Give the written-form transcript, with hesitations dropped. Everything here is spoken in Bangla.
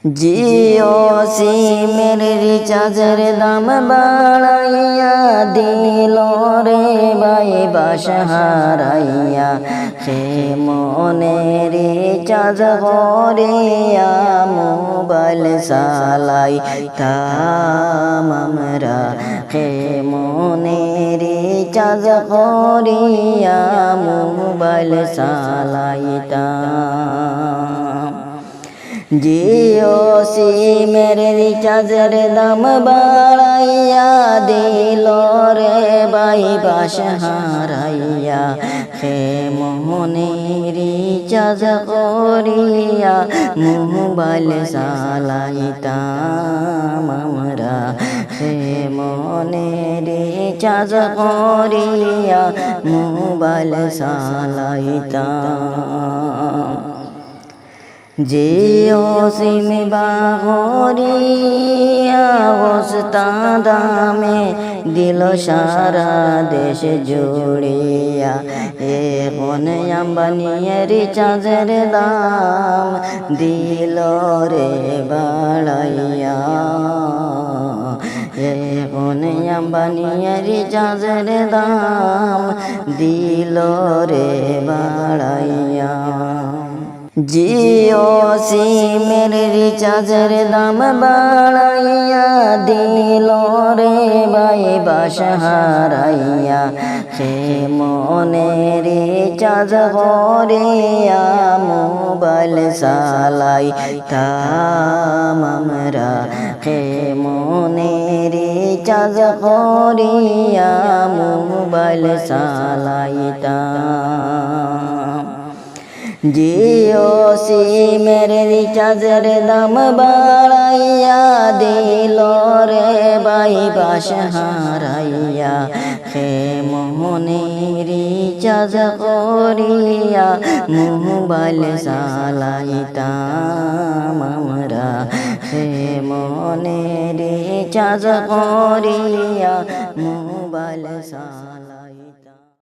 জিও সিমের রিচার্জের দাম বাড়াইয়া দিল রে ভাই বাসা হারাইয়া, সে মনে রিচার্জ করিয়া মোবাইল চালাইতাম আমরা, সে মনে রিচার্জ করিয়া মোবাইল চালাইতাম। জিও সিমের রিচার্জের দাম বাড়াইয়া দিল রে ভাই বাসা হারাইয়া, সে মনে রিচার্জ করিয়া মোবাইল চালাইতাম আমরা, সে মনে রিচার্জ করিয়া মোবাইল চালাইতাম। জিও সিম বাহরিয়া বস্তা দামে দিল সারা দেশ জুড়িয়া, এখন আম্বানির রিচার্জের দাম দিল রে বাড়াইয়া, এখন আম্বানির রিচার্জের দাম দিল রে বাড়াইয়া। জিও সিমের রিচার্জের দাম বাড়াইয়া দিল রে ভাই বাসা হারাইয়া, সে মনে রিচার্জ করিয়া মোবাইল চালাইতাম আমরা, সে মনে রিচার্জ করিয়া মোবাইল চালাইতাম। জিও সিমের রিচার্জের দাম বাড়াইয়া দিল রে ভাই বাসা হারাইয়া, সে মনে রিচার্জ করিয়া মোবাইল চালাইতাম আমরা, সে মনে রিচার্জ করিয়া মোবাইল চালাইতাম।